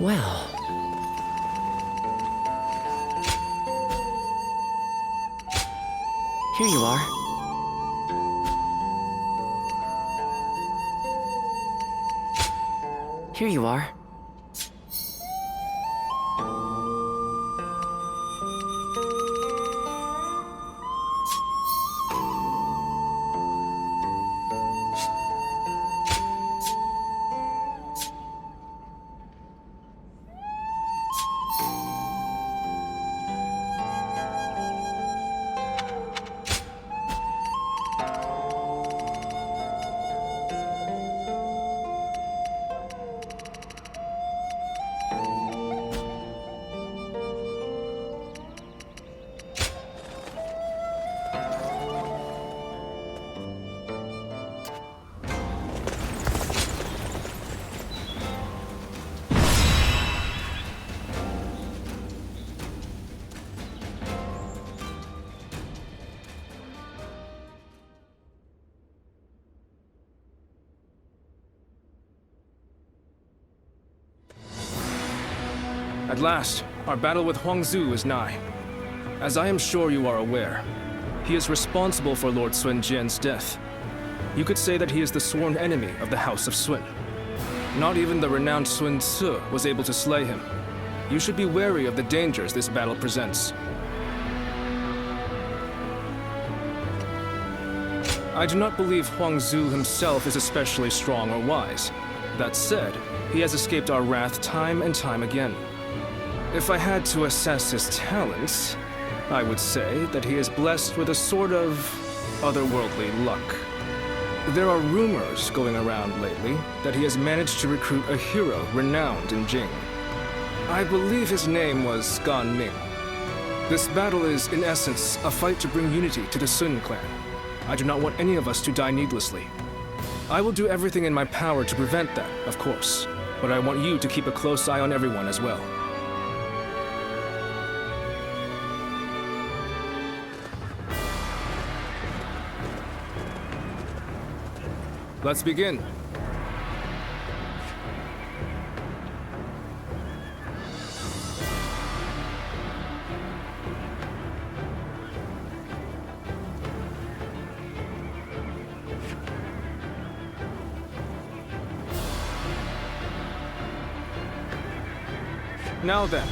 Well... Here you are. Here you are. At last, our battle with Huangzu is nigh. As I am sure you are aware, he is responsible for Lord Sun Jian's death. You could say that he is the sworn enemy of the House of Sun. Not even the renowned Sun Ce was able to slay him. You should be wary of the dangers this battle presents. I do not believe Huangzu himself is especially strong or wise. That said, he has escaped our wrath time and time again. If I had to assess his talents, I would say that he is blessed with a sort of otherworldly luck. There are rumors going around lately that he has managed to recruit a hero renowned in Jing. I believe his name was Gan Ning. This battle is, in essence, a fight to bring unity to the Sun clan. I do not want any of us to die needlessly. I will do everything in my power to prevent that, of course, but I want you to keep a close eye on everyone as well. Let's begin. Now then.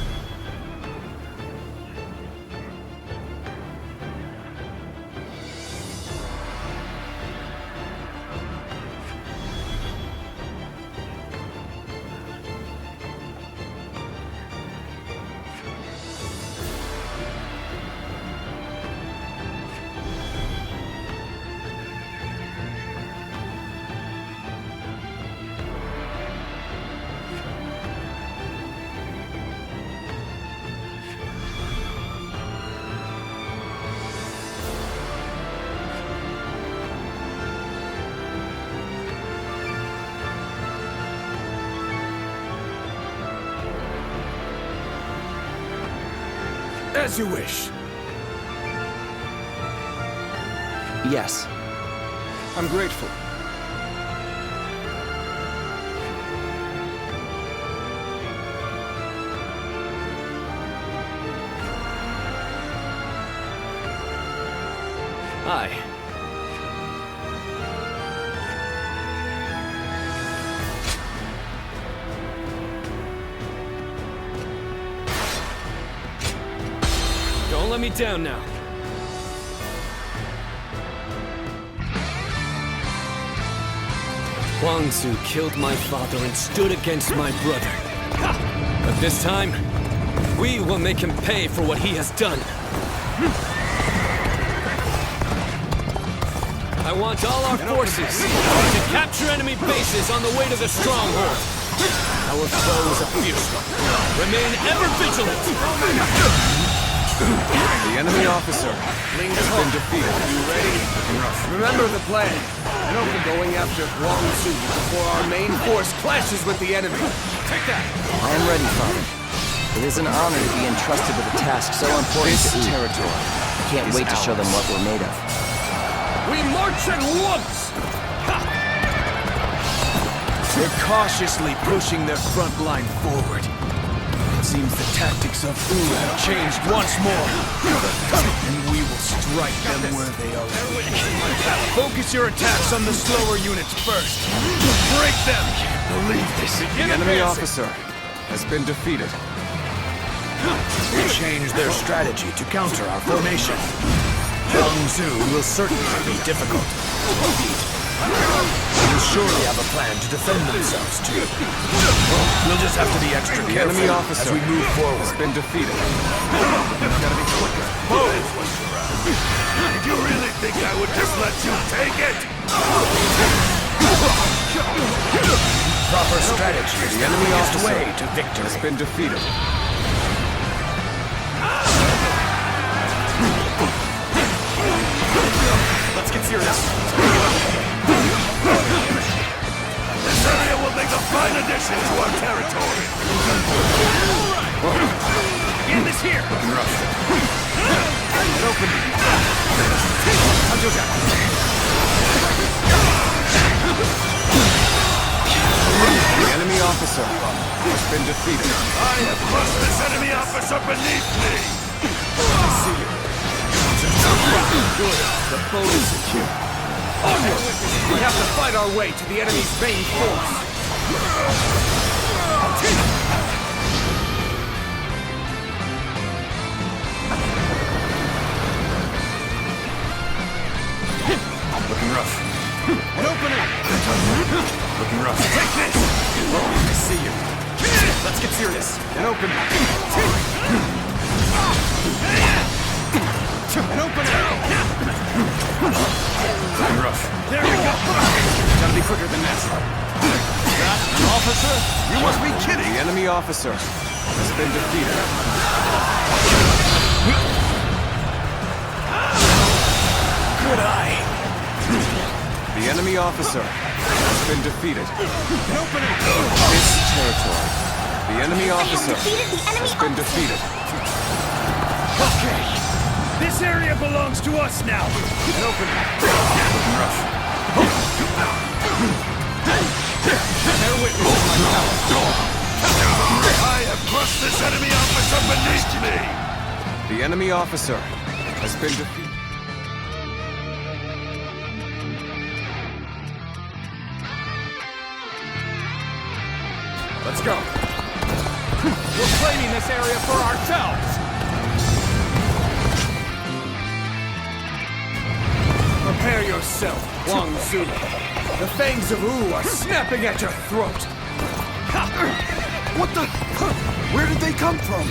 As you wish. Yes. I'm grateful. Aye. Don't let me down now. Huangzu killed my father and stood against my brother. But this time, we will make him pay for what he has done. I want all our forces to capture enemy bases on the way to the stronghold. Our foe is a fierce one. Remain ever vigilant. The enemy officer has been defeated. You ready? Remember the plan. No for going after Guangzhou before our main force clashes with the enemy. Take that! I am ready, Father. It is an honor to be entrusted with a task so important This to Wu. territory I can't wait to show them what we're made of. We march at once! They're cautiously pushing their front line forward. It seems the tactics of Wu have changed once more. And we will strike them where they are weak. Focus your attacks on the slower units first. Break them! Believe this. The enemy officer has been defeated. They changed their strategy to counter our formation. Huang Zu will certainly be difficult to defeat. They will surely have a plan to defend themselves too. We'll just have to be extra The careful enemy officer as we move forward. has been defeated. Gotta be quicker. Did you really think I would just let you take it? Proper strategy is The enemy quickest officer way to victory. has been defeated. Let's get serious. This area will make a fine addition to our territory. Begin this here. Open. The enemy officer has been defeated. I have crushed this enemy officer beneath me. I see you. Good. The boat is secure. Onward! We have to fight our way to the enemy's main force. Looking rough. An opening! Looking rough. Take this! I see you. Let's get serious. An opening. An opening! Looking rough. There we go! Gotta be quicker than that. An officer? You must be kidding! The enemy officer has been defeated. Good eye. The enemy officer has been defeated. An opening! This territory. The enemy officer defeated the enemy has been defeated. Okay. This area belongs to us now. An opening. Looking rough. Bear witness to my power. I have crushed this enemy officer beneath me. The enemy officer has been defeated. Let's go. We're claiming this area for ourselves. Prepare yourself, Wang Zu. The fangs of Wu are snapping at your throat. What the? Where did they come from?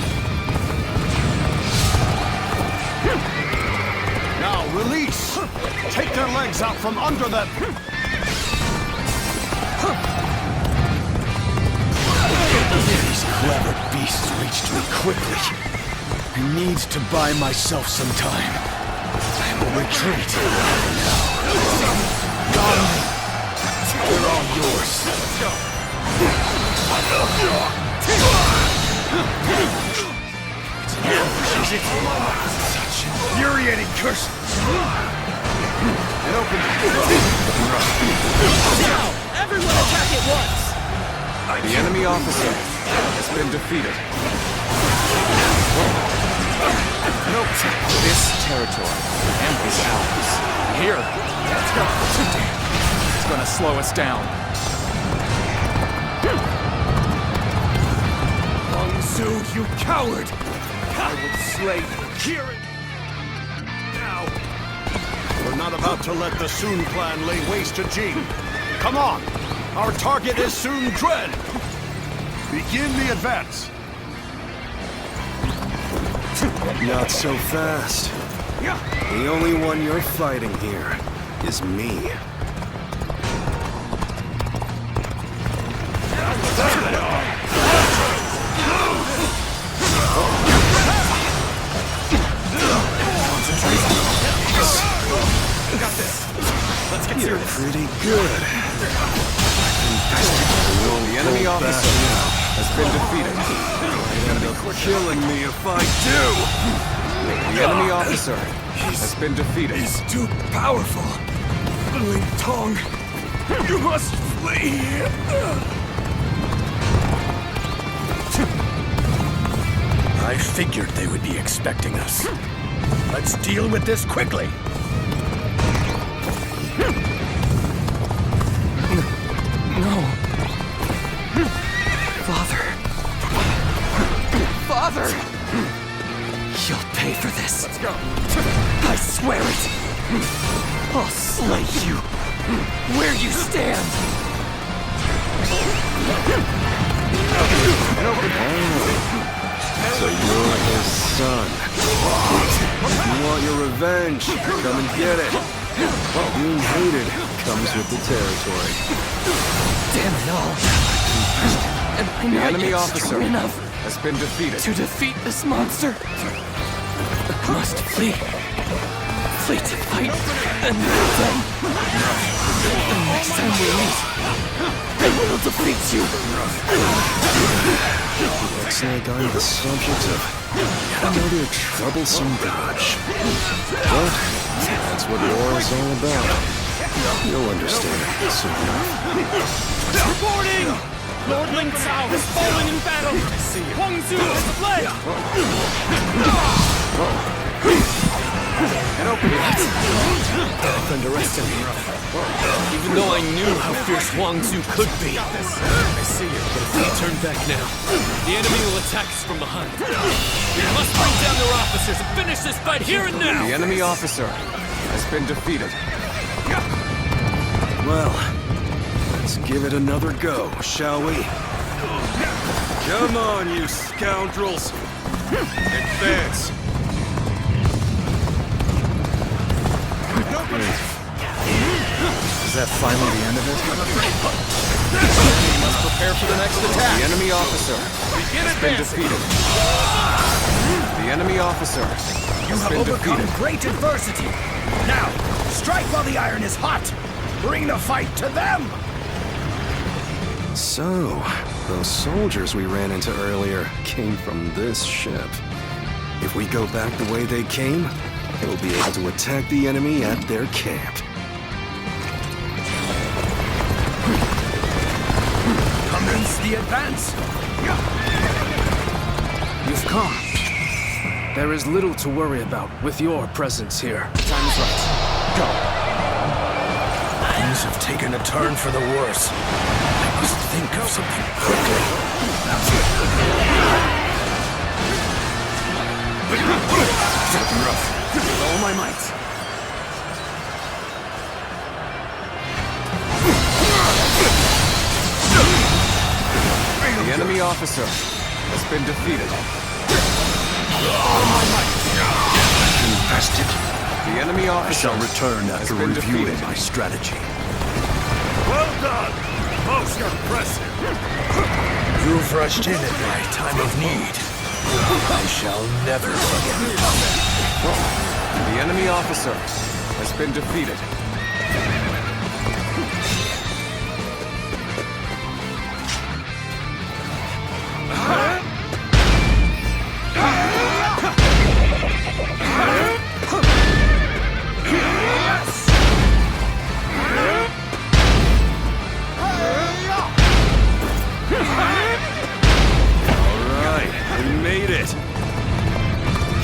Now release! Take their legs out from under them! These clever beasts reached me quickly. I need to buy myself some time. I will retreat. They're all yours. Let's go. Such infuriating curse. And open. Now, everyone attack at once! The enemy officer has been defeated. This territory is ours. Here. Let's go. It's gonna slow us down. Wang Zu, you coward! I will slay you here and now. We're not about to let the Sun clan lay waste to Jing. Come on! Our target is Sun Quan! Begin the advance! Not so fast. The only one you're fighting here is me. You're pretty good. The enemy officer has been defeated. Killing me if I do! The enemy officer has been defeated. He's too powerful. Ling Tong, You must flee! I figured they would be expecting us. Let's deal with this quickly. No. Father. Father! You'll pay for this. Let's go. I swear it. I'll slay you where you stand. So you're his son. If you want your revenge, come and get it. Being hated comes with the territory. Damn it all. Am I The not enemy yet officer strong enough has been defeated. to defeat this monster? I must flee. Flee to fight another day. The next time we meet, I will defeat you. Looks like I'm the subject of another troublesome grudge. But that's what war is all about. You'll understand it soon enough. Reporting! Lord Ling Cao has fallen in battle! Huang Zu has fled! Don't underestimate. Even though I knew how fierce Huang Zu could be. I see it, but if we turn back now, the enemy will attack us from behind. We must bring down their officers and finish this fight here and now! The enemy officer has been defeated. Well, let's give it another go, shall we? Come on, you scoundrels! Advance! Is that finally the end of it? We must prepare for the next attack! The enemy officer has been defeated. The enemy officer has been defeated. Great adversity. Now, strike while the iron is hot. Bring the fight to them. So, those soldiers we ran into earlier came from this ship. If we go back the way they came, we'll be able to attack the enemy at their camp. Commence the advance. You've come. There is little to worry about with your presence here. Time is right. Go. Things have taken a turn for the worse. I must think of something quickly. Rough. With all my might. The enemy officer has been defeated. All my might. Invested. The enemy I officer shall return after been reviewing defeated. my strategy. Well done! Most impressive! You've rushed in at my time of need. I shall never forget it. The enemy officer has been defeated.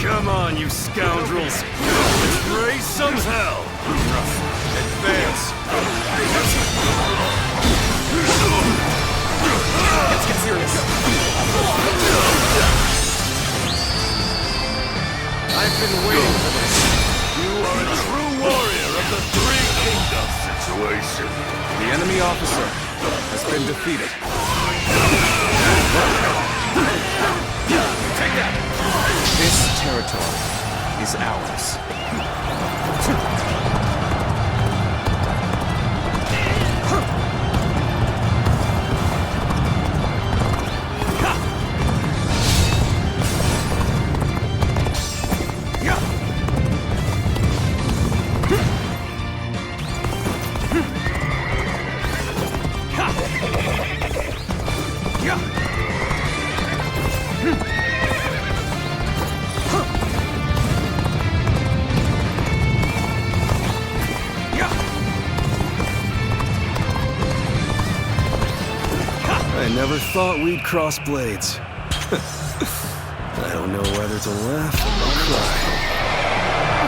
Come on, you scoundrels! Let's raise some hell! Advance! Let's get serious. I've been waiting for this. You are a true warrior of the Three Kingdoms situation. The enemy officer has been defeated. Take that. This territory is ours. Never thought we'd cross blades. I don't know whether to laugh or cry.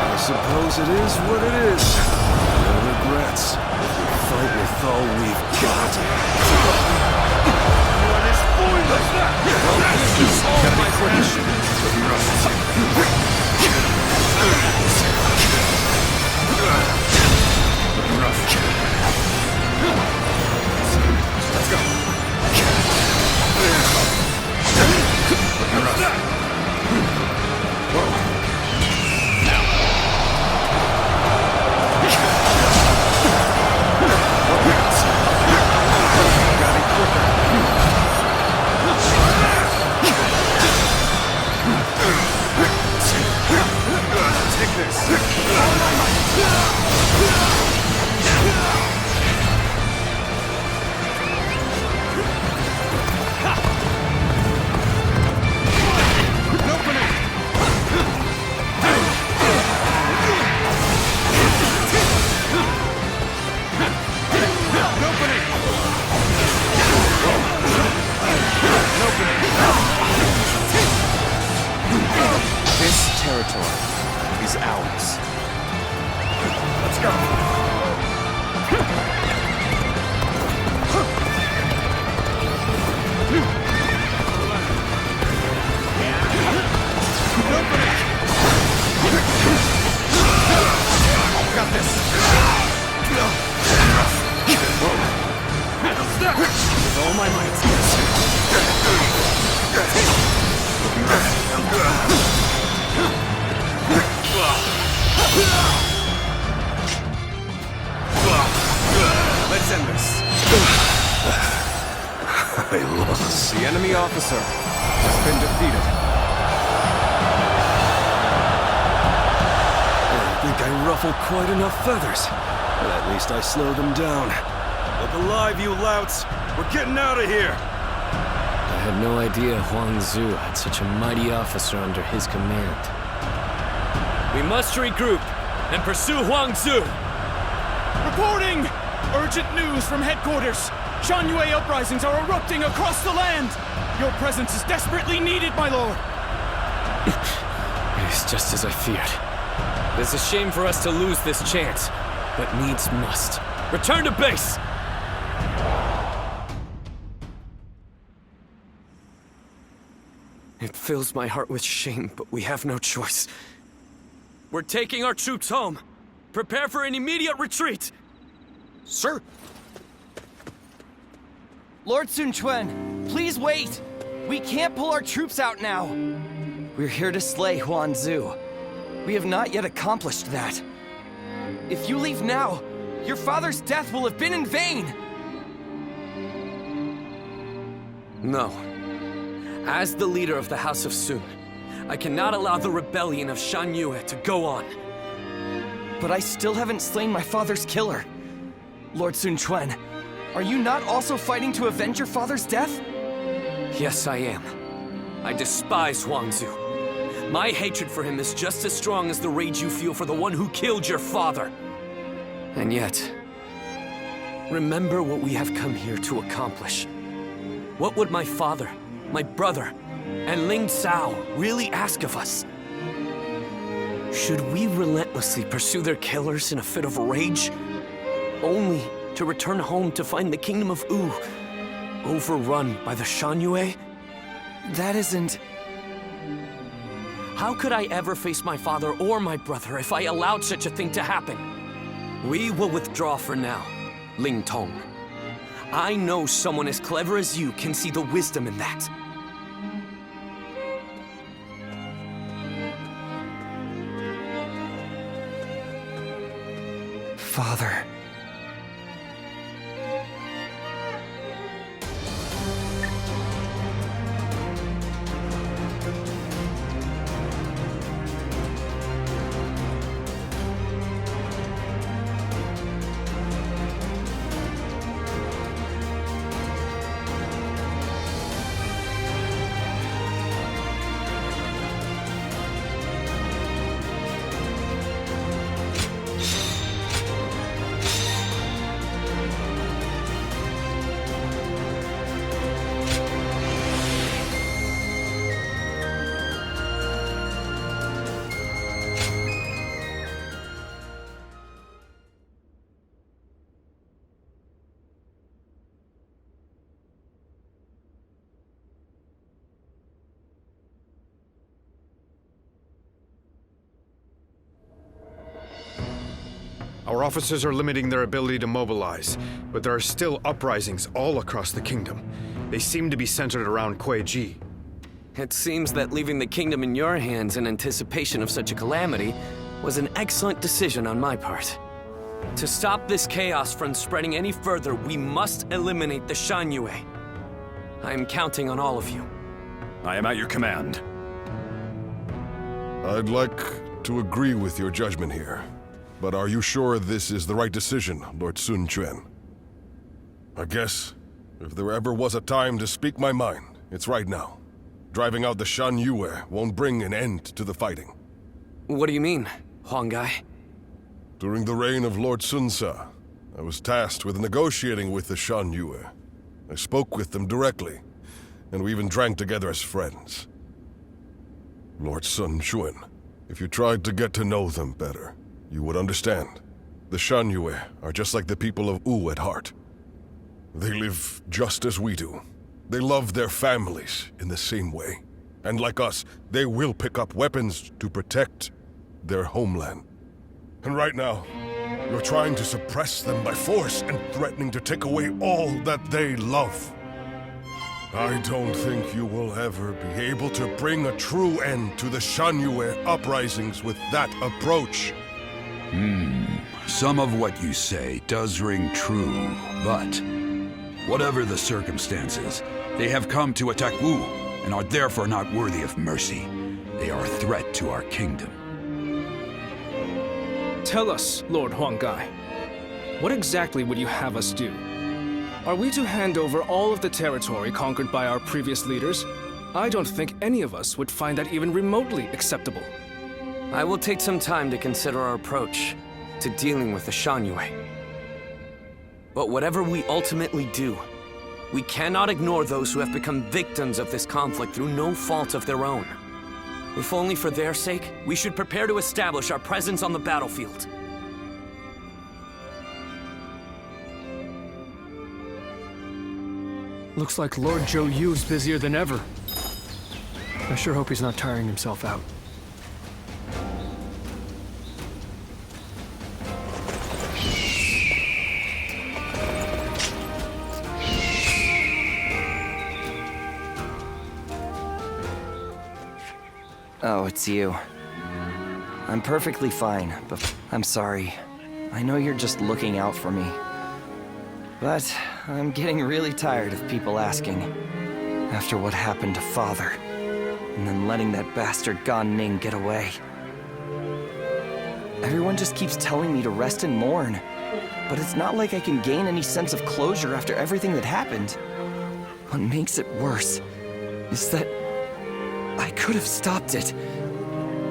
I suppose it is what it is. No regrets. We fight with all we've got. What is spoilers? All my friends. Let's go. Take this. This territory is ours. Let's go. Got this. With all my might. Let's end this. I lost. The enemy officer has been defeated. I think I ruffled quite enough feathers. But at least I slowed them down. Look alive, you louts! We're getting out of here! I had no idea Huang Zu had such a mighty officer under his command. We must regroup and pursue Huang Zu. Reporting! Urgent news from headquarters! Shan-Yue uprisings are erupting across the land! Your presence is desperately needed, my lord! It is just as I feared. It's a shame for us to lose this chance, but needs must. Return to base! It fills my heart with shame, but we have no choice. We're taking our troops home. Prepare for an immediate retreat! Sir! Lord Sun Quan, please wait! We can't pull our troops out now! We're here to slay Huan Zu. We have not yet accomplished that. If you leave now, your father's death will have been in vain! No. As the leader of the House of Sun, I cannot allow the rebellion of Shan-Yue to go on. But I still haven't slain my father's killer. Lord Sun Quan, are you not also fighting to avenge your father's death? Yes, I am. I despise Huang Zu. My hatred for him is just as strong as the rage you feel for the one who killed your father. And yet, remember what we have come here to accomplish. What would my father, my brother, and Ling Cao really ask of us? Should we relentlessly pursue their killers in a fit of rage? Only to return home to find the kingdom of Wu overrun by the Shan-Yue? That isn't... How could I ever face my father or my brother if I allowed such a thing to happen? We will withdraw for now, Ling Tong. I know someone as clever as you can see the wisdom in that. Father... Our officers are limiting their ability to mobilize, but there are still uprisings all across the kingdom. They seem to be centered around Kuei-ji. It seems that leaving the kingdom in your hands in anticipation of such a calamity was an excellent decision on my part. To stop this chaos from spreading any further, we must eliminate the Shanyue. I am counting on all of you. I am at your command. I'd like to agree with your judgment here. But are you sure this is the right decision, Lord Sun Quan? I guess, if there ever was a time to speak my mind, it's right now. Driving out the Shanyue won't bring an end to the fighting. What do you mean, Huanggai? During the reign of Lord Sun Ce, I was tasked with negotiating with the Shanyue. I spoke with them directly, and we even drank together as friends. Lord Sun Quan, if you tried to get to know them better, you would understand. The Shanyue are just like the people of Wu at heart. They live just as we do. They love their families in the same way. And like us, they will pick up weapons to protect their homeland. And right now, you're trying to suppress them by force and threatening to take away all that they love. I don't think you will ever be able to bring a true end to the Shanyue uprisings with that approach. Some of what you say does ring true, but whatever the circumstances, they have come to attack Wu and are therefore not worthy of mercy. They are a threat to our kingdom. Tell us, Lord Huanggai, what exactly would you have us do? Are we to hand over all of the territory conquered by our previous leaders? I don't think any of us would find that even remotely acceptable. I will take some time to consider our approach to dealing with the Shanyue. But whatever we ultimately do, we cannot ignore those who have become victims of this conflict through no fault of their own. If only for their sake, we should prepare to establish our presence on the battlefield. Looks like Lord Zhou Yu's busier than ever. I sure hope he's not tiring himself out. Oh, it's you. I'm perfectly fine, but I'm sorry. I know you're just looking out for me. But I'm getting really tired of people asking. After what happened to Father, and then letting that bastard Gan Ning get away. Everyone just keeps telling me to rest and mourn, but it's not like I can gain any sense of closure after everything that happened. What makes it worse is that I could have stopped it,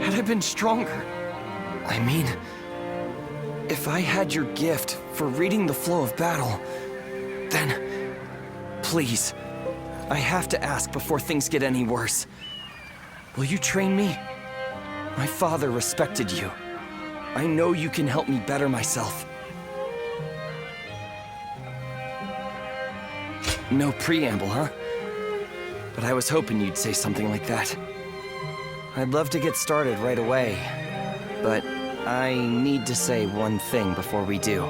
had I been stronger. I mean, if I had your gift for reading the flow of battle, then, please, I have to ask before things get any worse. Will you train me? My father respected you. I know you can help me better myself. No preamble, huh? But I was hoping you'd say something like that. I'd love to get started right away, but I need to say one thing before we do.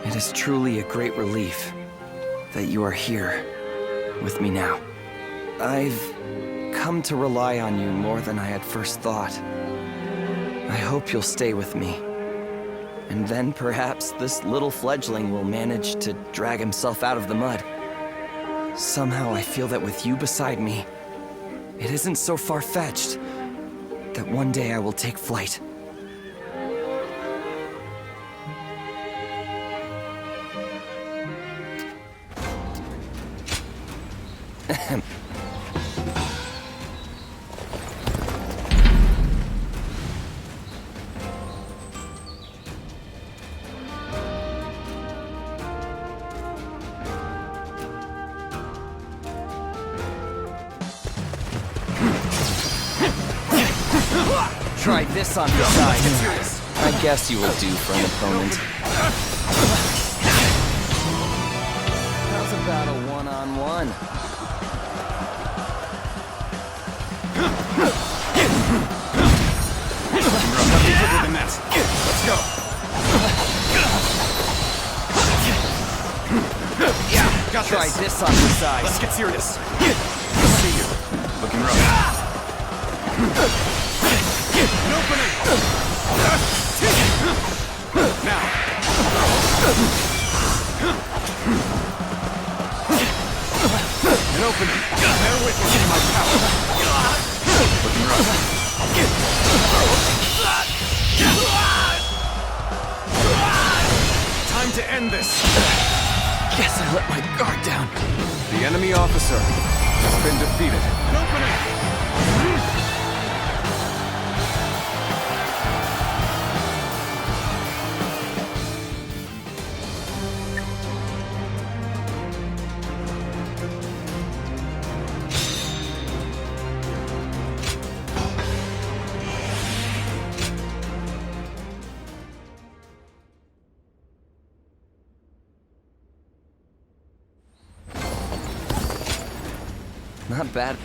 It is truly a great relief that you are here with me now. I've come to rely on you more than I had first thought. I hope you'll stay with me. And then perhaps this little fledgling will manage to drag himself out of the mud. Somehow I feel that with you beside me, it isn't so far-fetched that one day I will take flight. Try this on the side. I guess you will do for an opponent. How's about a one-on-one? You're a lot bigger than that. Let's go. try this on the side. Let's get serious. See you. Looking rough. An opening! Now! An opening! Bear with me, my power! Looking rough. Time to end this! Guess I let my guard down. The enemy officer has been defeated. An opening! Not bad.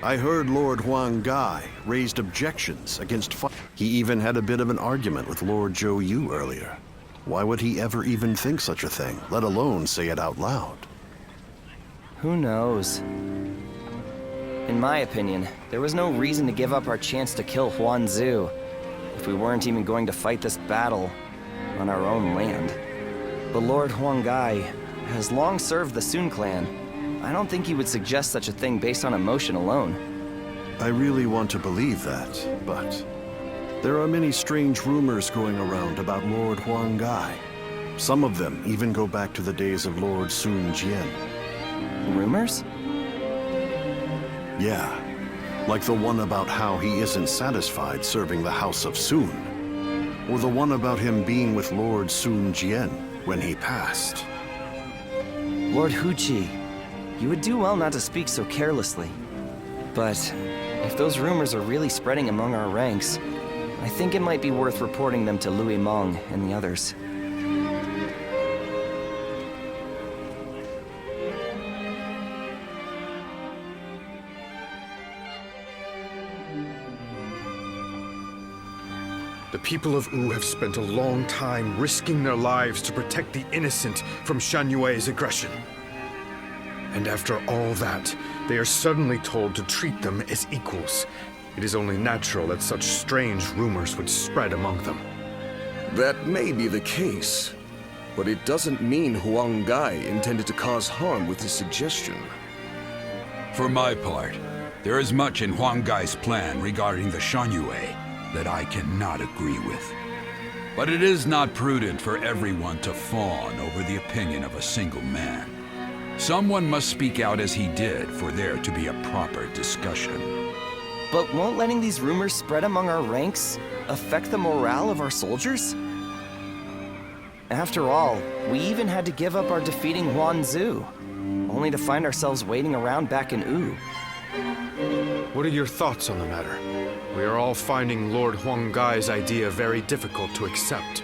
I heard Lord Huang Gai raised objections against He even had a bit of an argument with Lord Zhou Yu earlier. Why would he ever even think such a thing, let alone say it out loud? Who knows? In my opinion, there was no reason to give up our chance to kill Huan Zu if we weren't even going to fight this battle on our own land. But Lord Huang Gai has long served the Sun clan. I don't think he would suggest such a thing based on emotion alone. I really want to believe that, but there are many strange rumors going around about Lord Huang Gai. Some of them even go back to the days of Lord Sun Jian. Rumors? Yeah, like the one about how he isn't satisfied serving the House of Sun, or the one about him being with Lord Sun Jian when he passed. Lord Huqi, you would do well not to speak so carelessly. But if those rumors are really spreading among our ranks, I think it might be worth reporting them to Louis Meng and the others. The people of Wu have spent a long time risking their lives to protect the innocent from Shan Yue's aggression. And after all that, they are suddenly told to treat them as equals. It is only natural that such strange rumors would spread among them. That may be the case, but it doesn't mean Huang Gai intended to cause harm with his suggestion. For my part, there is much in Huang Gai's plan regarding the Shan Yue that I cannot agree with. But it is not prudent for everyone to fawn over the opinion of a single man. Someone must speak out as he did for there to be a proper discussion. But won't letting these rumors spread among our ranks affect the morale of our soldiers? After all, we even had to give up our defeating Huan Zu, only to find ourselves waiting around back in Wu. What are your thoughts on the matter? We are all finding Lord Huang Gai's idea very difficult to accept.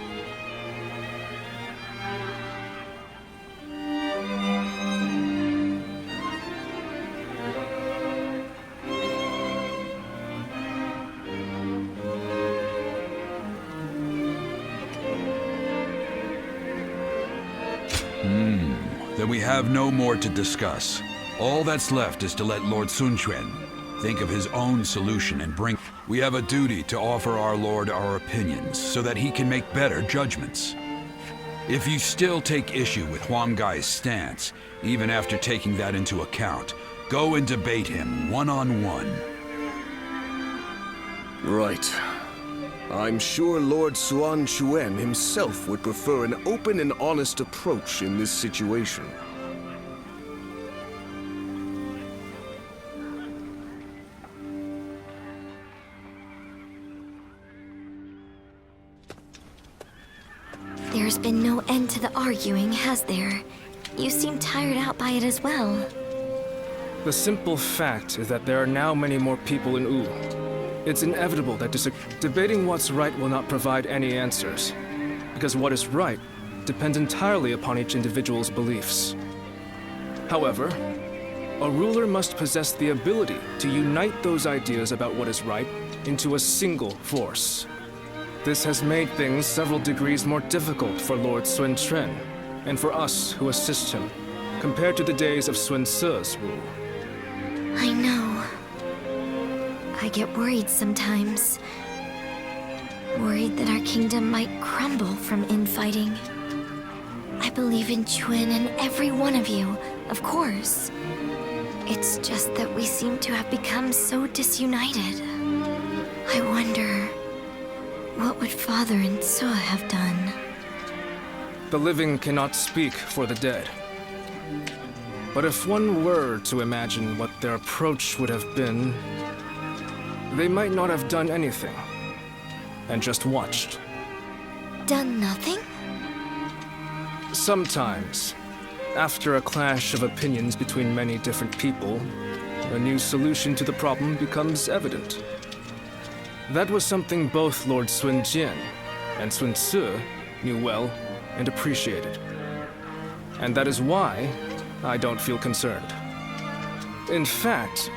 Then we have no more to discuss. All that's left is to let Lord Sun Quan think of his own solution and bring... We have a duty to offer our Lord our opinions so that he can make better judgments. If you still take issue with Huang Gai's stance, even after taking that into account, go and debate him one-on-one. Right. I'm sure Lord Suan Chuen himself would prefer an open and honest approach in this situation. There's been no end to the arguing, has there? You seem tired out by it as well. The simple fact is that there are now many more people in Wu. It's inevitable that debating what's right will not provide any answers, because what is right depends entirely upon each individual's beliefs. However, a ruler must possess the ability to unite those ideas about what is right into a single force. This has made things several degrees more difficult for Lord Sun Quan, and for us who assist him, compared to the days of Sun Ce's rule. I know. I get worried sometimes. Worried that our kingdom might crumble from infighting. I believe in Chun and every one of you, of course. It's just that we seem to have become so disunited. I wonder, what would Father and So have done? The living cannot speak for the dead. But if one were to imagine what their approach would have been, they might not have done anything, and just watched. Done nothing? Sometimes, after a clash of opinions between many different people, a new solution to the problem becomes evident. That was something both Lord Sun Jian and Sun Ce knew well and appreciated. And that is why I don't feel concerned. In fact,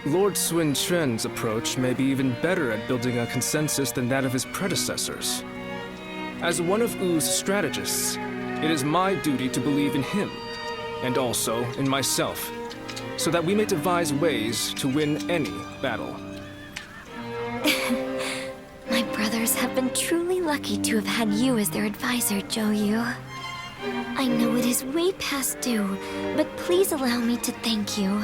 Lord Sun Quan's approach may be even better at building a consensus than that of his predecessors. As one of Wu's strategists, it is my duty to believe in him, and also in myself, so that we may devise ways to win any battle. My brothers have been truly lucky to have had you as their advisor, Zhou Yu. I know it is way past due, but please allow me to thank you.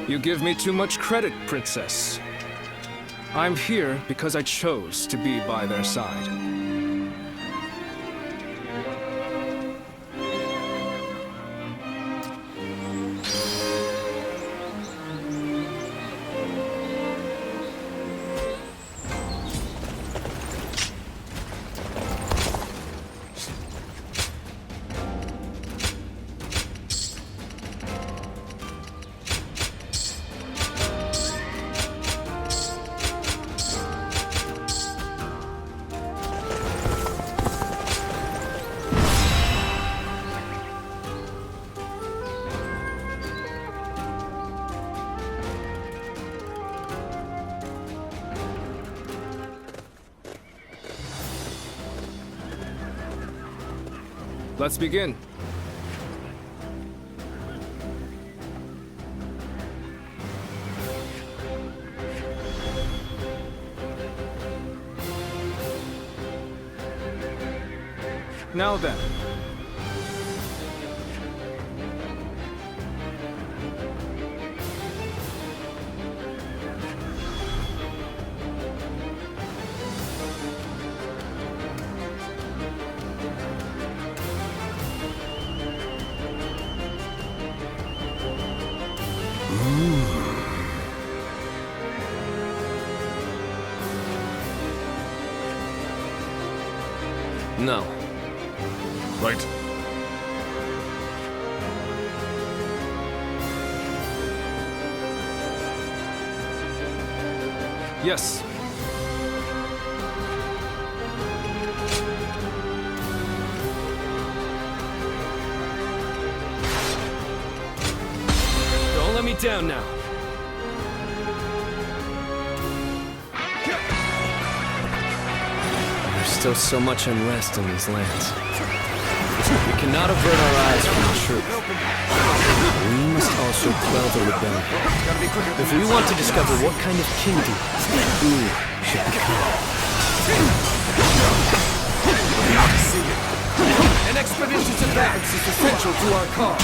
You give me too much credit, Princess. I'm here because I chose to be by their side. Let's begin. Now then. No. Right. Yes. Don't let me down now. There's still so much unrest in these lands. We cannot avert our eyes from the truth. We must also quell the rebellion. If we want to discover what kind of kingdom Wu should become. An expeditious advance is essential to our cause.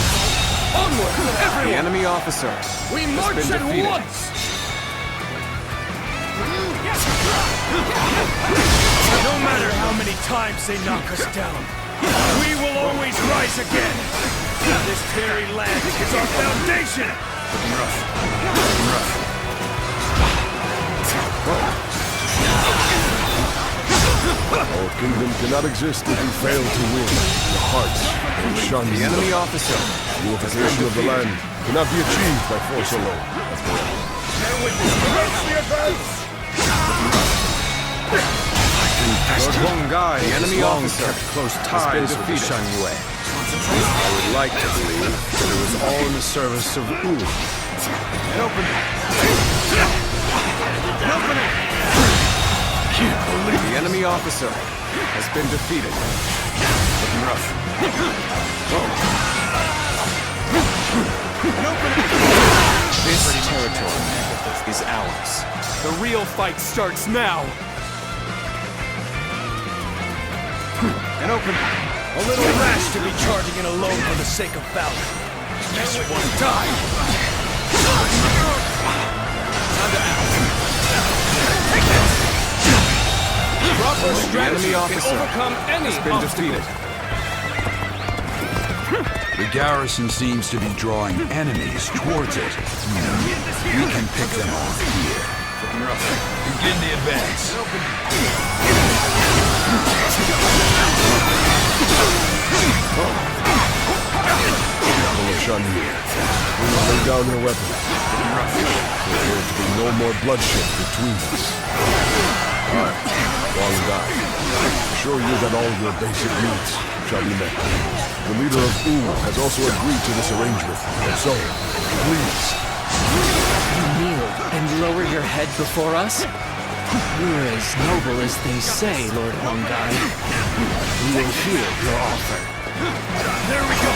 Onward, everyone! The enemy officer. We march at once! No matter how many times they knock us down, we will always rise again! This very land is our foundation! Our kingdom cannot exist if we fail to win the hearts of Shan. The enemy officer. Unification of the land cannot be achieved by force alone. Lord Huang the enemy officer, kept close ties with the Shan Yue. I would like to believe that it was all in the service of Wu. An opening! An opening! The enemy officer has been defeated. Looking rough. An opening! This territory is ours. The real fight starts now! An opening! A little rash to be charging in alone for the sake of valor. Guess you want to die! Proper strategy enemy officer can overcome any has been obstacle. defeated. The garrison seems to be drawing enemies towards it. We can pick them off here. Begin the advance. People of Shan Yue, we will lay down your weapons. There will to be no more bloodshed between us. I, Wang Dai, assure you that all your basic needs shall be met. The leader of Wu has also agreed to this arrangement, and so, please. You kneel and lower your head before us? We're as noble as they say, Lord Hongai. We will hear your offer. There we go!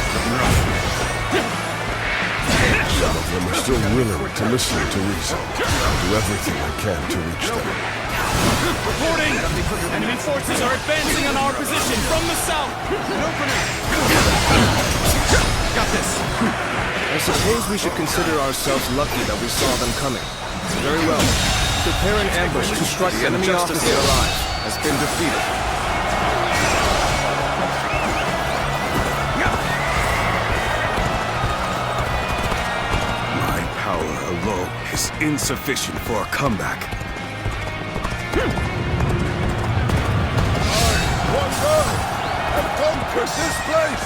Some of them are still willing to listen to reason. I'll do everything I can to reach them. Reporting! Enemy forces are advancing on our position from the south! An opening! Got this! I suppose we should consider ourselves lucky that we saw them coming. Very well. Prepare an ambush to strike The them enemy just as they officer arrive. has been defeated. My power alone is insufficient for a comeback. I've conquered this place!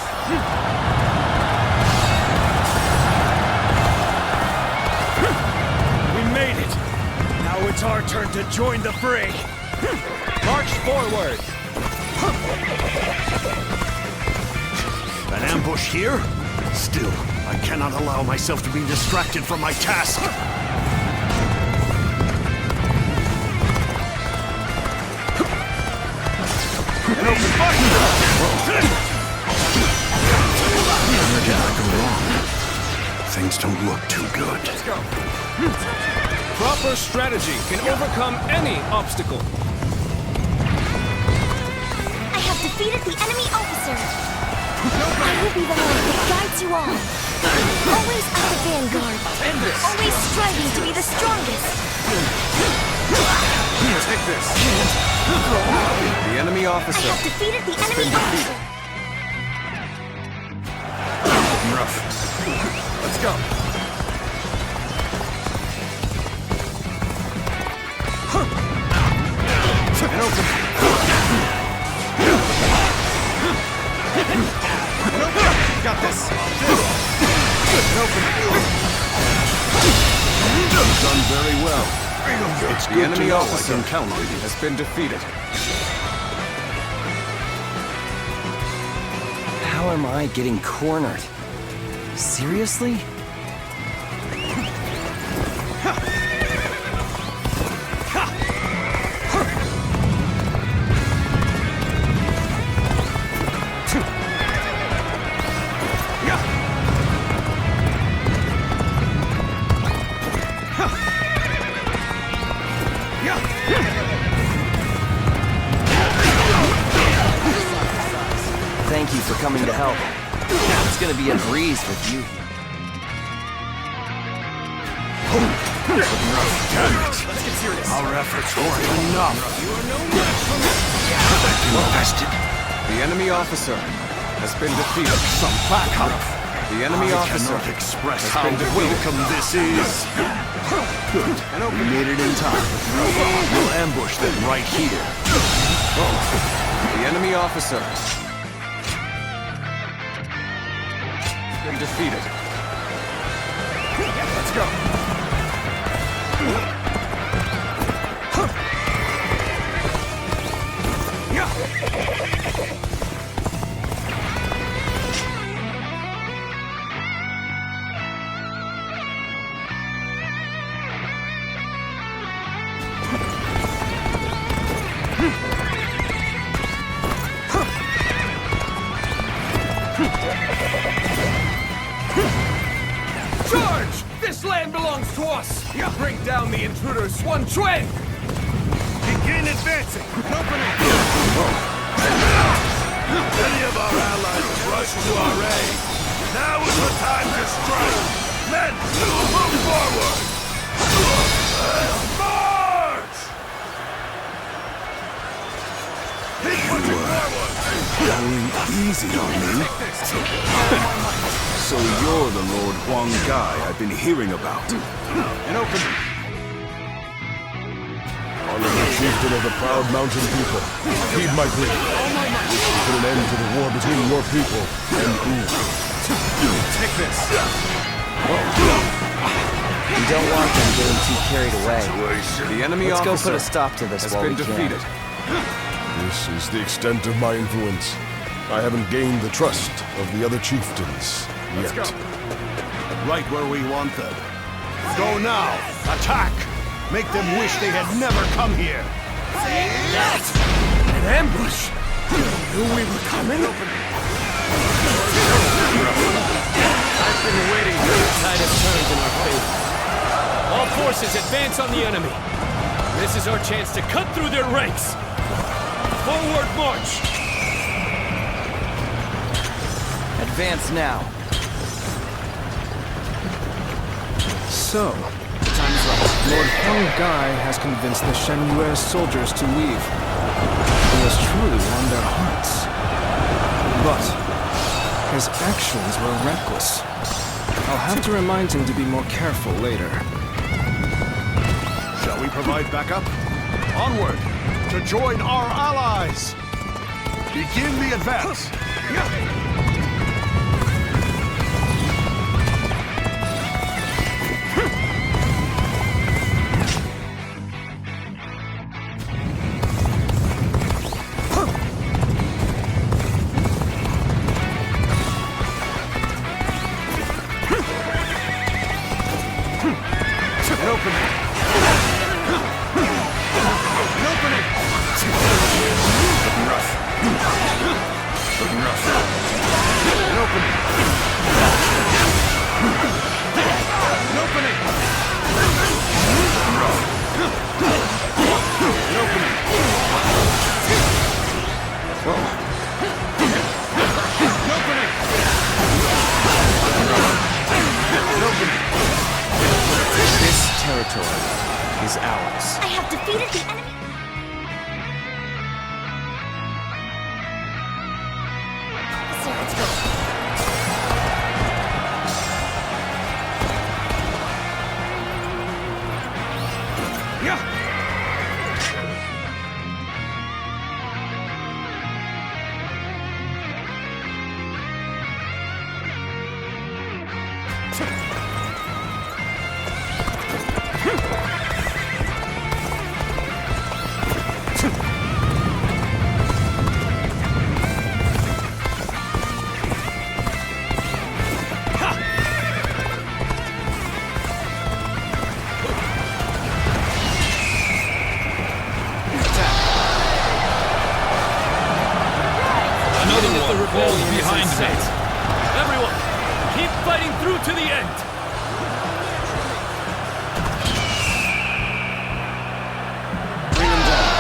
We made it! Now it's our turn to join the fray! March forward! An ambush here? Still, I cannot allow myself to be distracted from my task. An open fire! Where did I go wrong? Things don't look too good. Let's go! Proper strategy can overcome any obstacle. I have defeated the enemy officer. I will be the light that guides you all. Always at the vanguard. Always striving to be the strongest. Take this! The enemy I officer have defeated the enemy been officer. Rough. Let's go! An open! Got this! An open! Done very well. It's The good enemy to know I officer can count on you. has been defeated. How am I getting cornered? Seriously? Thank you for coming to help. It's gonna be a breeze with you. Let's get serious! Our efforts weren't enough. Invested. The enemy officer has been defeated. Some backup. The enemy I officer cannot express has how been defeated. welcome this is. Good. We made it in time. We'll ambush them right here. The enemy officer has been defeated. Let's go. Charge! This land belongs to us! Bring down the intruders, Xuan Quan! Begin advancing! Open it! Many of our allies rush to our aid. Now is the time to strike! Men, move forward! March! Keep pushing forward! Going easy on me. So you're the Lord Huang Gai I've been hearing about. And open it! Honorable chieftain of the proud mountain people, heed my plea. Put an end to the war between your people and Wu. Take this! We don't want them getting too carried away. The enemy Let's go officer put a stop to this has while been we defeated. can. This is the extent of my influence. I haven't gained the trust of the other chieftains yet. Let's go. Right where we want them. Go now! Attack! Make them wish they had never come here! An ambush! You knew we were coming? I've been waiting for the tide of turns in our favor. All forces advance on the enemy. This is our chance to cut through their ranks. Forward march! Advance now. So, Lord Huang Gai has convinced the Shen Yue soldiers to leave. He has truly won their hearts. But his actions were reckless. I'll have to remind him to be more careful later. Shall we provide backup? Onward! To join our allies! Begin the advance! This territory is ours. I have defeated the enemy. Officer, let's go. Rebellion behind me. Everyone, keep fighting through to the end. Bring them down.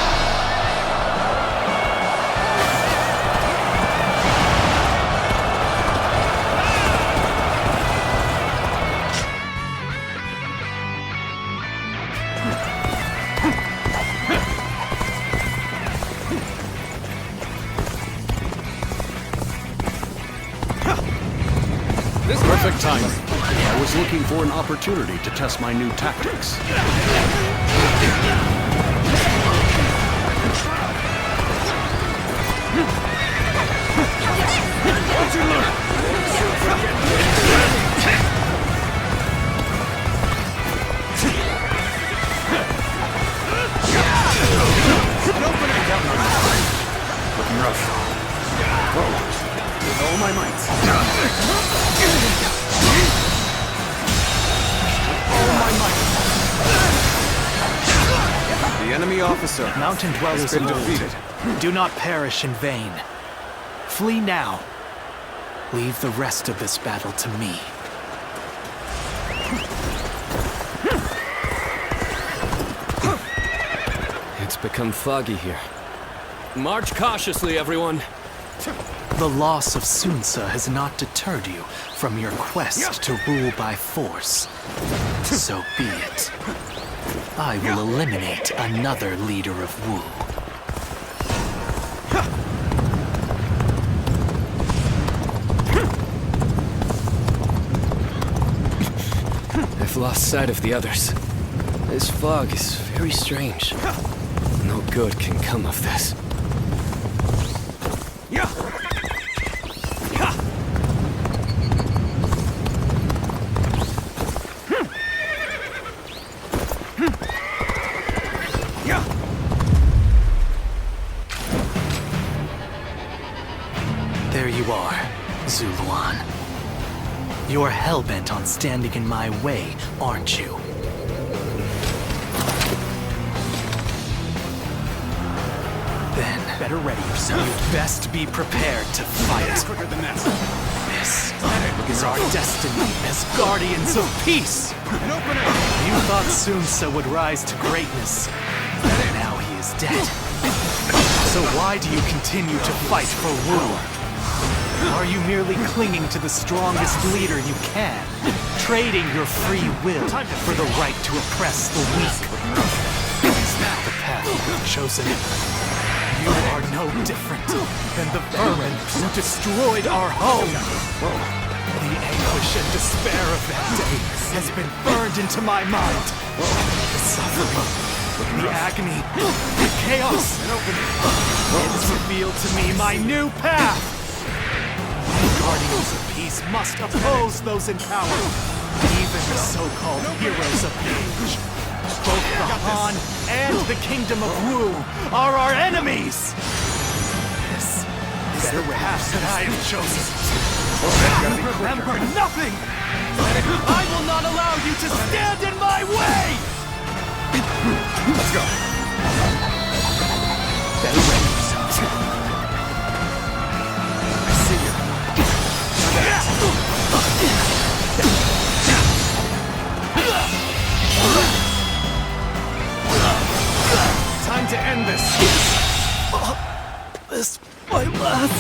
Perfect timing. I was looking for an opportunity to test my new tactics. What'd you learn? my might. All my might. The enemy officer Mountain dwellers has been of old, defeated. do not perish in vain. Flee now. Leave the rest of this battle to me. It's become foggy here. March cautiously, everyone. The loss of Sunsa has not deterred you from your quest to rule by force. So be it. I will eliminate another leader of Wu. I've lost sight of the others. This fog is very strange. No good can come of this. There you are, Zuluan. You're hell-bent on standing in my way, aren't you? Then, better ready yourself. You'd best be prepared to fight. Quicker than that. This is our destiny as guardians of peace. You thought Sunsa would rise to greatness. Now he is dead. So why do you continue to fight for Wu? Are you merely clinging to the strongest leader you can, trading your free will for the right to oppress the weak? Is that the path you've chosen? You are no different than the vermin who destroyed our home. The anguish and despair of that day has been burned into my mind. The suffering, the agony, the chaos. It's revealed to me my new path. Guardians of peace must oppose those in power, even the so-called heroes of the age. Both the Han and the Kingdom of Wu are our enemies! This is the path that I have chosen. Remember nothing! I will not allow you to stand in my way! Let's go. Better ready yourself. I see you. Time to end this. This my last.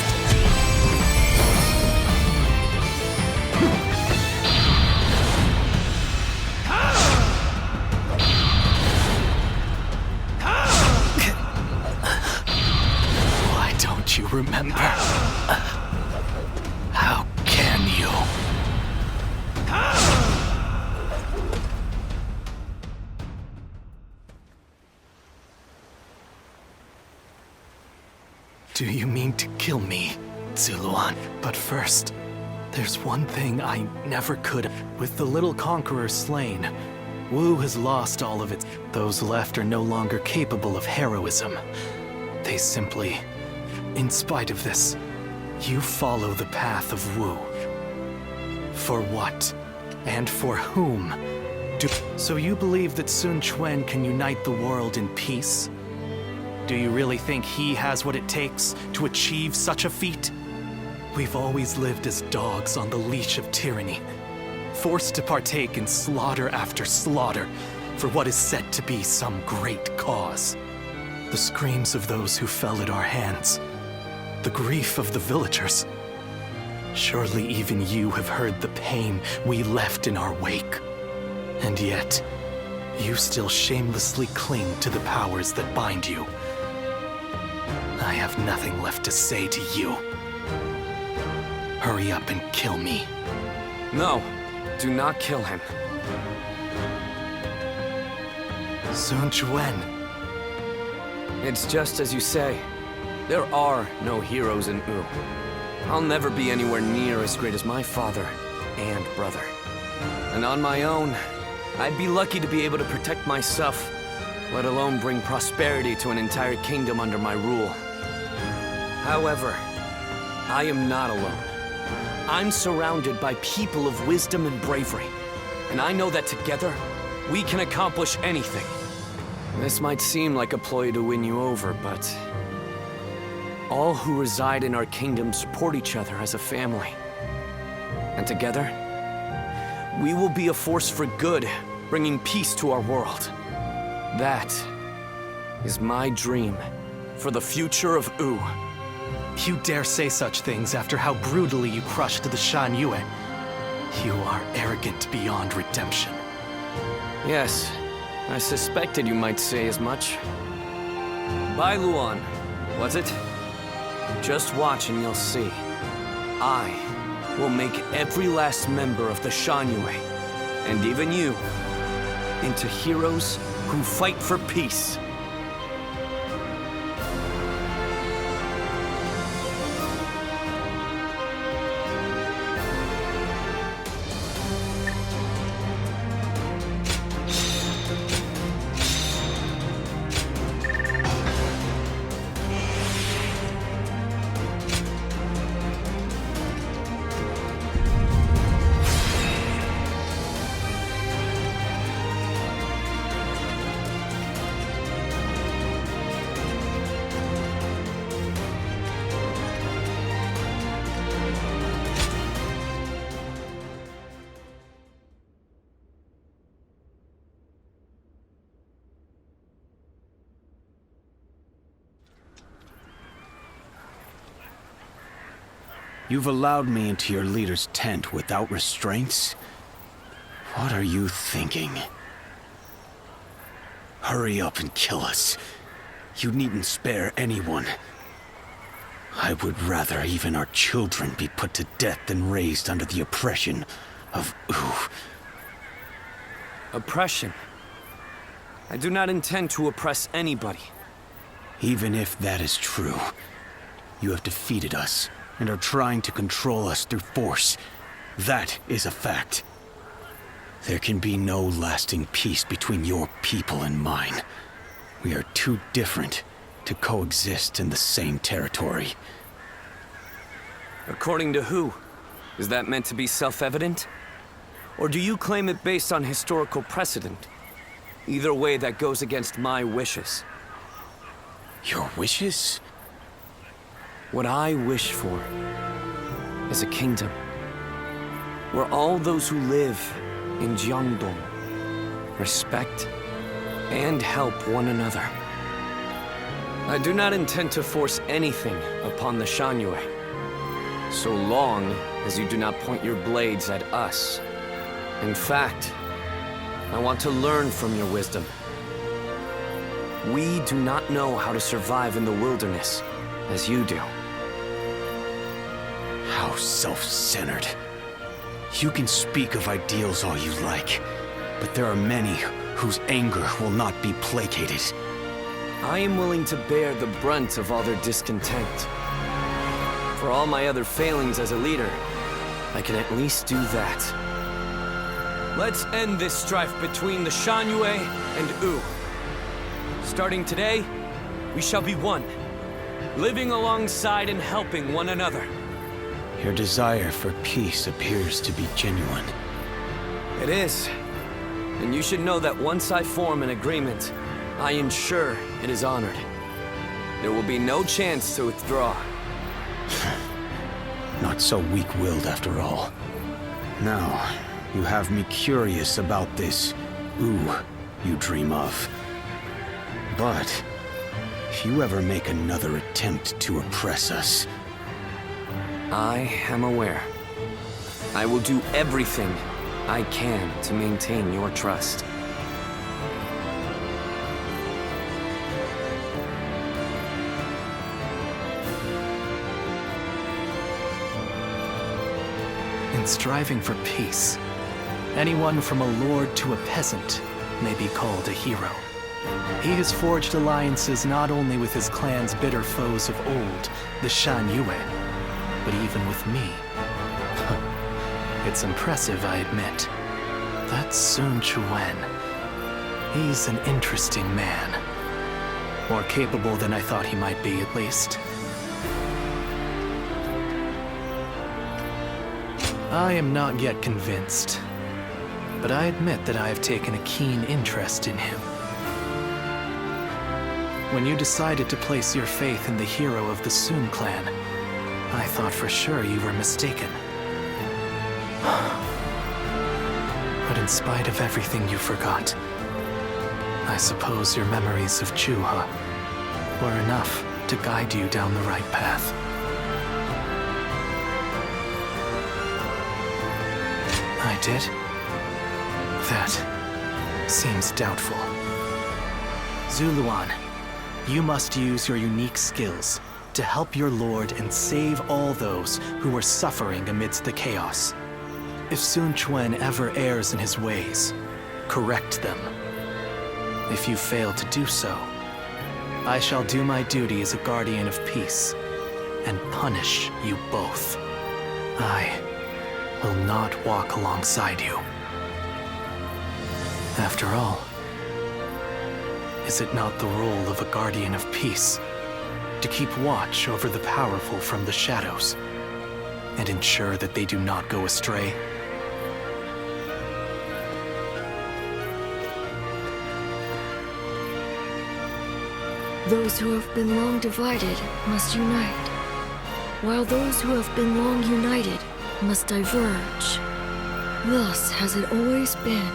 Why don't you remember? How can you? Do you mean to kill me, Zuluan? But first, there's one thing I never could. With the little conqueror slain, Wu has lost all of its. Those left are no longer capable of heroism. They simply... In spite of this, you follow the path of Wu. For what? And for whom? So you believe that Sun Quan can unite the world in peace? Do you really think he has what it takes to achieve such a feat? We've always lived as dogs on the leash of tyranny, forced to partake in slaughter after slaughter for what is said to be some great cause. The screams of those who fell at our hands, the grief of the villagers. Surely even you have heard the pain we left in our wake. And yet, you still shamelessly cling to the powers that bind you. I have nothing left to say to you. Hurry up and kill me. No, do not kill him. Sun Quan. It's just as you say. There are no heroes in Wu. I'll never be anywhere near as great as my father and brother. And on my own, I'd be lucky to be able to protect myself, let alone bring prosperity to an entire kingdom under my rule. However, I am not alone. I'm surrounded by people of wisdom and bravery, and I know that together, we can accomplish anything. This might seem like a ploy to win you over, but all who reside in our kingdom support each other as a family. And together, we will be a force for good, bringing peace to our world. That is my dream for the future of Wu. You dare say such things after how brutally you crushed the Shan Yue. You are arrogant beyond redemption. Yes, I suspected you might say as much. Bai Luan, was it? Just watch and you'll see. I will make every last member of the Shan Yue, and even you, into heroes who fight for peace. You've allowed me into your leader's tent without restraints? What are you thinking? Hurry up and kill us. You needn't spare anyone. I would rather even our children be put to death than raised under the oppression of Wu. Oppression? I do not intend to oppress anybody. Even if that is true, you have defeated us and are trying to control us through force. That is a fact. There can be no lasting peace between your people and mine. We are too different to coexist in the same territory. According to who? Is that meant to be self-evident? Or do you claim it based on historical precedent? Either way, that goes against my wishes. Your wishes? What I wish for is a kingdom where all those who live in Jiangdong respect and help one another. I do not intend to force anything upon the Shan Yue, so long as you do not point your blades at us. In fact, I want to learn from your wisdom. We do not know how to survive in the wilderness as you do. How self-centered. You can speak of ideals all you like, but there are many whose anger will not be placated. I am willing to bear the brunt of all their discontent. For all my other failings as a leader, I can at least do that. Let's end this strife between the Shan Yue and Wu. Starting today, we shall be one, living alongside and helping one another. Your desire for peace appears to be genuine. It is. And you should know that once I form an agreement, I ensure it is honored. There will be no chance to withdraw. Not so weak-willed after all. Now, you have me curious about this Wu you dream of. But if you ever make another attempt to oppress us, I am aware. I will do everything I can to maintain your trust. In striving for peace, anyone from a lord to a peasant may be called a hero. He has forged alliances not only with his clan's bitter foes of old, the Shan Yue, but even with me. It's impressive, I admit. That's Sun Quan. He's an interesting man. More capable than I thought he might be, at least. I am not yet convinced, but I admit that I have taken a keen interest in him. When you decided to place your faith in the hero of the Sun clan, I thought for sure you were mistaken. But in spite of everything you forgot, I suppose your memories of Chuha were enough to guide you down the right path. I did? That seems doubtful. Zuluan, you must use your unique skills to help your lord and save all those who are suffering amidst the chaos. If Sun Quan ever errs in his ways, correct them. If you fail to do so, I shall do my duty as a guardian of peace and punish you both. I will not walk alongside you. After all, is it not the role of a guardian of peace to keep watch over the powerful from the shadows and ensure that they do not go astray? Those who have been long divided must unite, while those who have been long united must diverge. Thus has it always been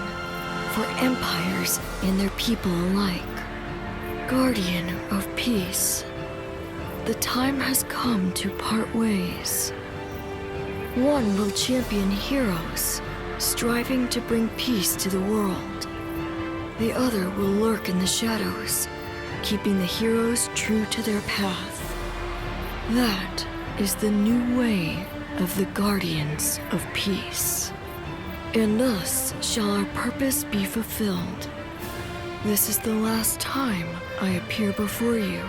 for empires and their people alike. Guardian of peace, the time has come to part ways. One will champion heroes, striving to bring peace to the world. The other will lurk in the shadows, keeping the heroes true to their path. That is the new way of the Guardians of Peace. And thus shall our purpose be fulfilled. This is the last time I appear before you.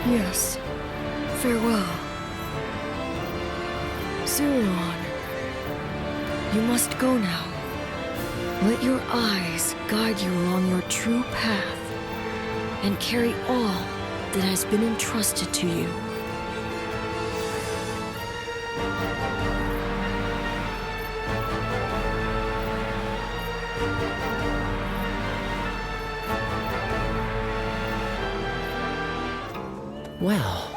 Yes, farewell. Zuluan, you must go now. Let your eyes guide you along your true path, and carry all that has been entrusted to you. Well.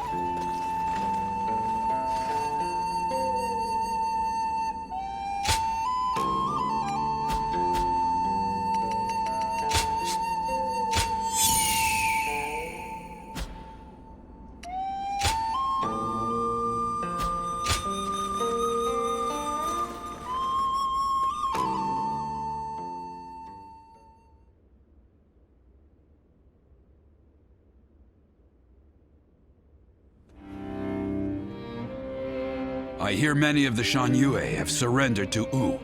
I hear many of the Shan Yue have surrendered to Wu,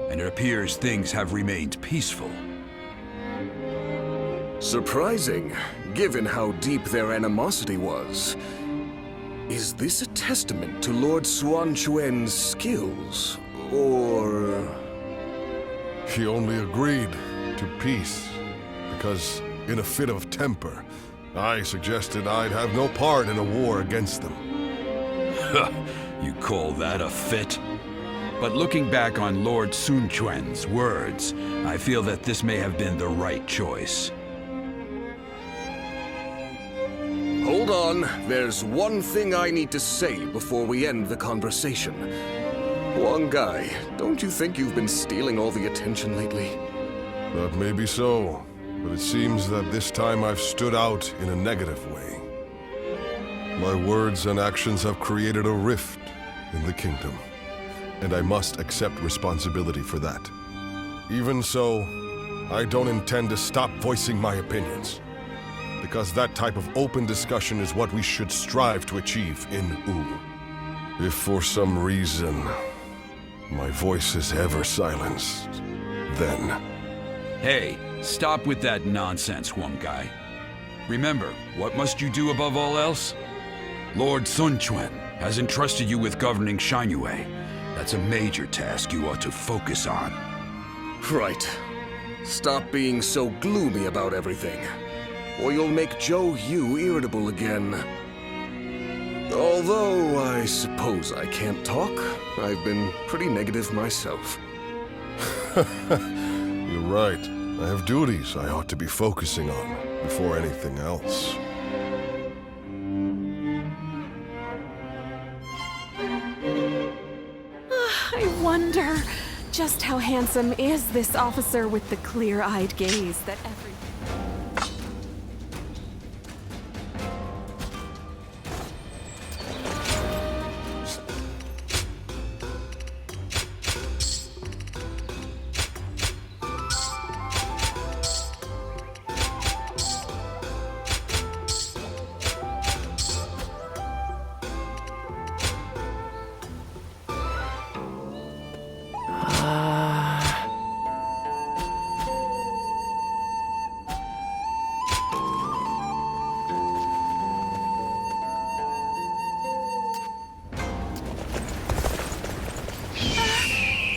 and it appears things have remained peaceful. Surprising, given how deep their animosity was. Is this a testament to Lord Xuan Chuan's skills, or... He only agreed to peace because, in a fit of temper, I suggested I'd have no part in a war against them. You call that a fit? But looking back on Lord Sun Quan's words, I feel that this may have been the right choice. Hold on, there's one thing I need to say before we end the conversation. Huang Gai, don't you think you've been stealing all the attention lately? That may be so, but it seems that this time I've stood out in a negative way. My words and actions have created a rift in the kingdom, and I must accept responsibility for that. Even so, I don't intend to stop voicing my opinions, because that type of open discussion is what we should strive to achieve in Wu. If for some reason my voice is ever silenced, then... Hey, stop with that nonsense, Huang Gai. Remember, what must you do above all else? Lord Sun Quan has entrusted you with governing Shan Yue. That's a major task you ought to focus on. Right. Stop being so gloomy about everything. or you'll make Zhou Yu irritable again. Although, I suppose I can't talk. I've been pretty negative myself. You're right. I have duties I ought to be focusing on before anything else. I wonder, just how handsome is this officer with the clear-eyed gaze that every...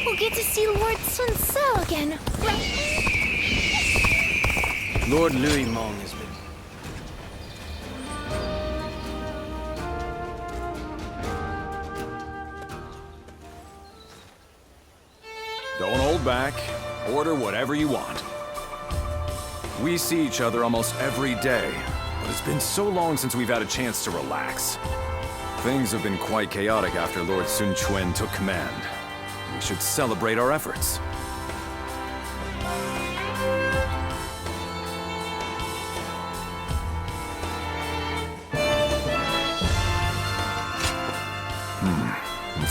We'll get to see Lord Sun Ce again, right? Lord Louis Mong has been... Don't hold back. Order whatever you want. We see each other almost every day, but it's been so long since we've had a chance to relax. Things have been quite chaotic after Lord Sun Quan took command. We should celebrate our efforts.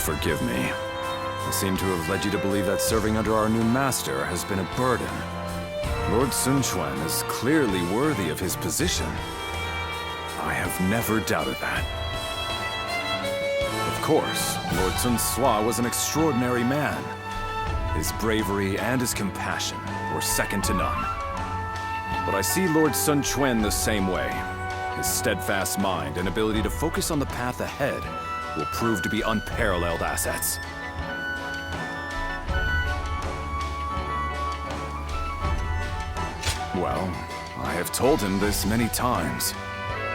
Forgive me. I seem to have led you to believe that serving under our new master has been a burden. Lord Sun Quan is clearly worthy of his position. I have never doubted that. Of course, Lord Sun Ce was an extraordinary man. His bravery and his compassion were second to none. But I see Lord Sun Quan the same way. His steadfast mind and ability to focus on the path ahead will prove to be unparalleled assets. Well, I have told him this many times,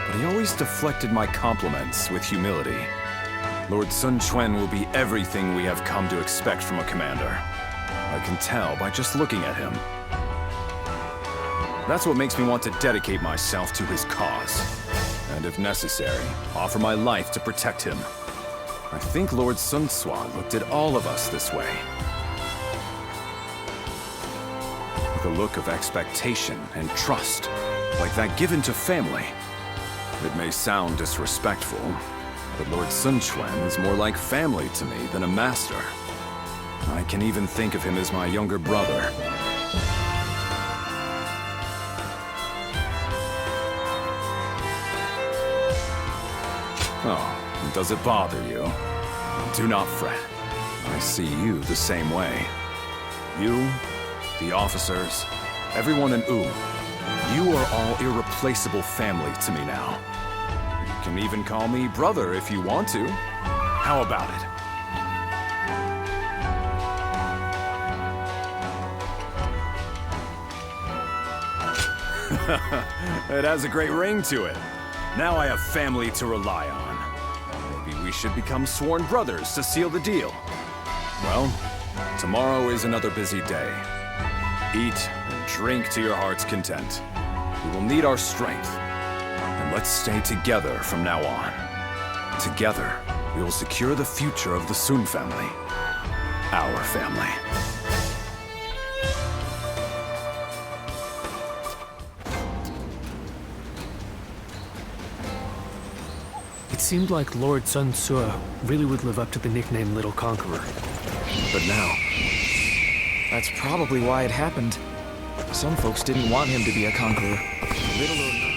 but he always deflected my compliments with humility. Lord Sun Quan will be everything we have come to expect from a commander. I can tell by just looking at him. That's what makes me want to dedicate myself to his cause, and if necessary, offer my life to protect him. I think Lord Sun Ce looked at all of us this way. With a look of expectation and trust, like that given to family. It may sound disrespectful, but Lord Sun Quan is more like family to me than a master. I can even think of him as my younger brother. Oh, does it bother you? Do not fret. I see you the same way. You, the officers, everyone in Wu, you are all irreplaceable family to me now. You can even call me brother if you want to. How about it? It has a great ring to it. Now I have family to rely on. Maybe we should become sworn brothers to seal the deal. Well, tomorrow is another busy day. Eat and drink to your heart's content. We will need our strength. And let's stay together from now on. Together, we will secure the future of the Sun family. Our family. It seemed like Lord Sun Ce really would live up to the nickname Little Conqueror. But now, that's probably why it happened. Some folks didn't want him to be a conqueror. Little or